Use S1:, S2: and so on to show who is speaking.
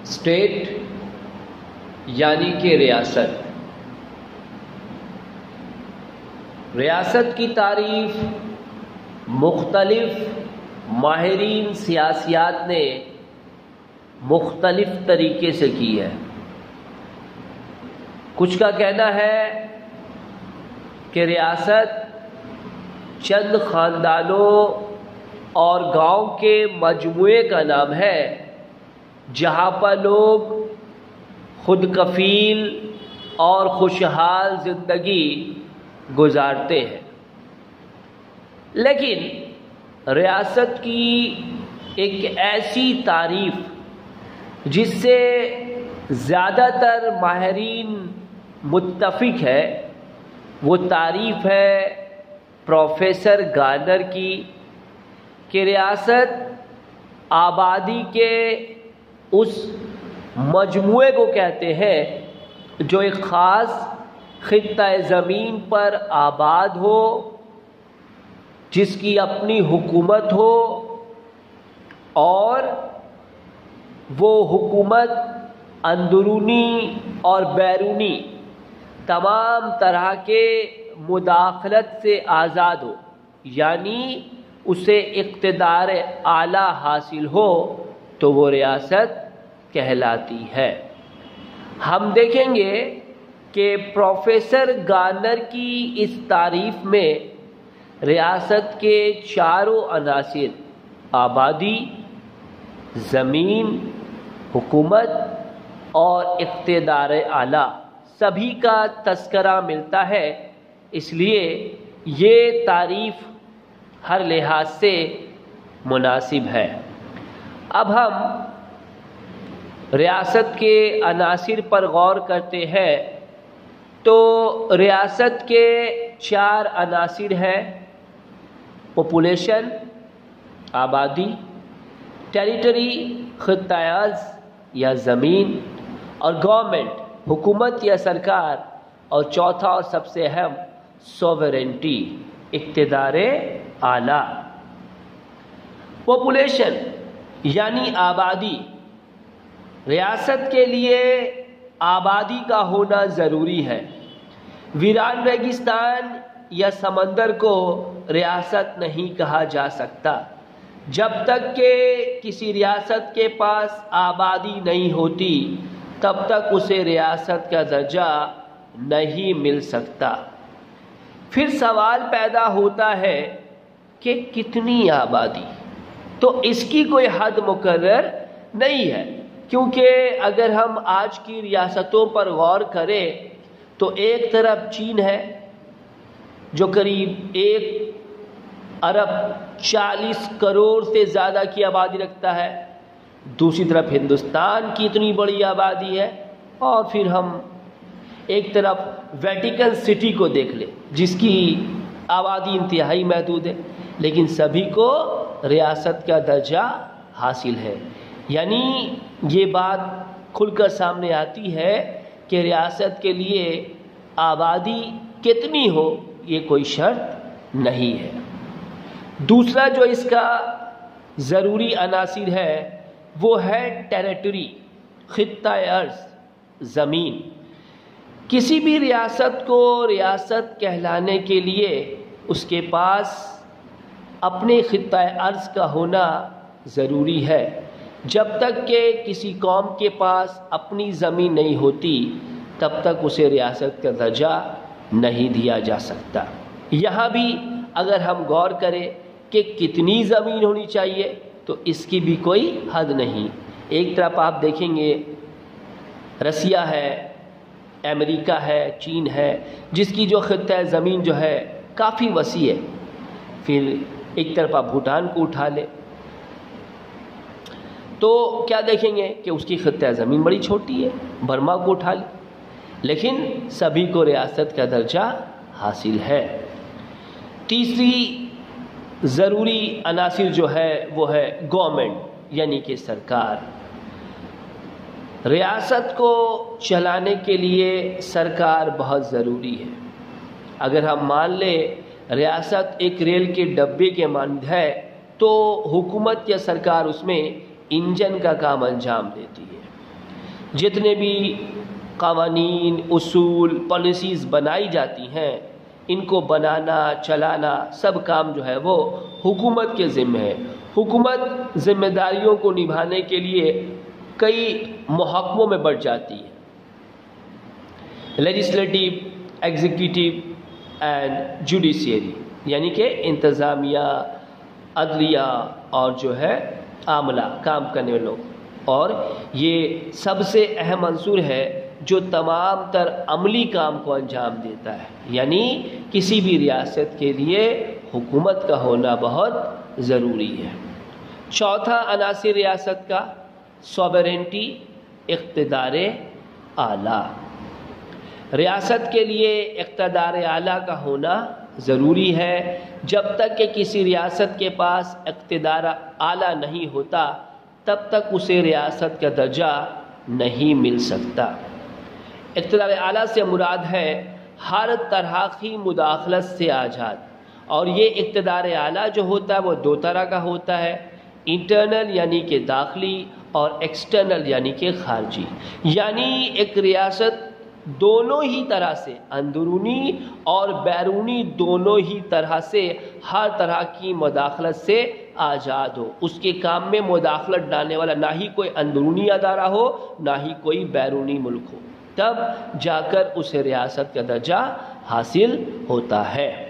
S1: State یعنی کہ ریاست. ریاست کی تعریف مختلف ماہرین سیاسیات نے مختلف طریقے سے کی ہے. کچھ کا کہنا ہے کہ ریاست چند خاندانوں اور گاؤں کے مجموعے کا نام ہے جہاں پر لوگ خود کفیل اور خوشحال زندگی گزارتے ہیں. لیکن ریاست کی ایک ایسی تعریف جس سے زیادہ تر ماہرین متفق ہے وہ تعریف ہے پروفیسر گارنر کی کہ ریاست آبادی کے اس مجموعے کو کہتے ہیں جو ایک خاص خطہ زمین پر آباد ہو، جس کی اپنی حکومت ہو اور وہ حکومت اندرونی اور بیرونی تمام طرح کے مداخلت سے آزاد ہو، یعنی اسے اقتدار اعلیٰ حاصل ہو تو وہ ریاست کہلاتی ہے. ہم دیکھیں گے کہ پروفیسر گارنر کی اس تعریف میں ریاست کے چاروں عناصر آبادی، زمین، حکومت اور اقتدار اعلیٰ سبھی کا تذکرہ ملتا ہے. اس لیے یہ تعریف ہر لحاظ سے مناسب ہے. اب ہم ریاست کے عناصر پر غور کرتے ہیں تو ریاست کے 4 عناصر ہیں: پاپولیشن آبادی، ٹیریٹری خطہ ارض یا زمین، اور گورنمنٹ حکومت یا سرکار، اور چوتھا اور سب سے اہم سوورینٹی اقتدار اعلیٰ. پاپولیشن یعنی آبادی. ریاست کے لیے آبادی کا ہونا ضروری ہے. ویران ریگستان یا سمندر کو ریاست نہیں کہا جا سکتا جب تک کہ کسی ریاست کے پاس آبادی نہیں ہوتی، تب تک اسے ریاست کا درجہ نہیں مل سکتا. پھر سوال پیدا ہوتا ہے کہ کتنی آبادی؟ تو اس کی کوئی حد مقرر نہیں ہے، کیونکہ اگر ہم آج کی ریاستوں پر غور کریں تو ایک طرف چین ہے جو قریب 1 ارب 40 کروڑ سے زیادہ کی آبادی رکھتا ہے، دوسری طرف ہندوستان کی اتنی بڑی آبادی ہے، اور پھر ہم ایک طرف ویٹیکن سٹی کو دیکھ لیں جس کی آبادی انتہائی محدود ہے، لیکن سبھی کو ریاست کا درجہ حاصل ہے. یعنی یہ بات کھل کر سامنے آتی ہے کہ ریاست کے لیے آبادی کتنی ہو یہ کوئی شرط نہیں ہے. دوسرا جو اس کا ضروری عناصر ہے وہ ہے ٹیریٹری خطہ ارض زمین. کسی بھی ریاست کو ریاست کہلانے کے لیے اس کے پاس اپنے خطہ ارض کا ہونا ضروری ہے. جب تک کہ کسی قوم کے پاس اپنی زمین نہیں ہوتی تب تک اسے ریاست کا درجہ نہیں دیا جا سکتا. یہاں بھی اگر ہم غور کریں کہ کتنی زمین ہونی چاہیے تو اس کی بھی کوئی حد نہیں. ایک طرف آپ دیکھیں گے رسیا ہے، امریکہ ہے، چین ہے، جس کی جو خطہ زمین جو ہے کافی وسیع ہے. پھر ایک طرف آپ بھوٹان کو اٹھا لیں تو کیا دیکھیں گے کہ اس کی خطہ زمین بڑی چھوٹی ہے. برما کو اٹھا لیں، لیکن سبھی کو ریاست کا درجہ حاصل ہے. تیسری ضروری عناصر جو ہے وہ ہے گورنمنٹ یعنی کہ سرکار. ریاست کو چلانے کے لیے سرکار بہت ضروری ہے. اگر ہم مان لیں ریاست ایک ریل کے ڈبے کے مانند ہے تو حکومت یا سرکار اس میں انجن کا کام انجام دیتی ہے. جتنے بھی قوانین، اصول، پالیسیز بنائی جاتی ہیں، ان کو بنانا، چلانا سب کام جو ہے وہ حکومت کے ذمہ ہے۔ حکومت ذمہ داریوں کو نبھانے کے لیے کئی محکموں میں بٹ جاتی ہے، لیجسلیٹو، ایگزیکٹو اینڈ جوڈیشری، یعنی کہ انتظامیہ، عدلیہ اور جو ہے عاملہ، کام کرنے والے لوگ۔ اور یہ سب سے اہم عنصر ہے جو تمام تر عملی کام کو انجام دیتا ہے، یعنی کسی بھی ریاست کے لیے حکومت کا ہونا بہت ضروری ہے۔ چوتھا عناصر ریاست کا سوورینٹی، اقتدار اعلیٰ۔ ریاست کے لیے اقتدار اعلیٰ کا ہونا ضروری ہے۔ جب تک کہ کسی ریاست کے پاس اقتدار اعلیٰ نہیں ہوتا تب تک اسے ریاست کا درجہ نہیں مل سکتا۔ اقتدار اعلیٰ سے مراد ہے ہر طرح کی مداخلت سے آزاد، اور یہ اقتدار اعلیٰ جو ہوتا ہے وہ دو طرح کا ہوتا ہے، انٹرنل یعنی کہ داخلی اور ایکسٹرنل یعنی کہ خارجی۔ یعنی ایک ریاست دونوں ہی طرح سے، اندرونی اور بیرونی دونوں ہی طرح سے، ہر طرح کی مداخلت سے آزاد ہو، اس کے کام میں مداخلت ڈالنے والا نہ ہی کوئی اندرونی ادارہ ہو نہ ہی کوئی بیرونی ملک ہو، تب جا کر اسے ریاست کا درجہ حاصل ہوتا ہے۔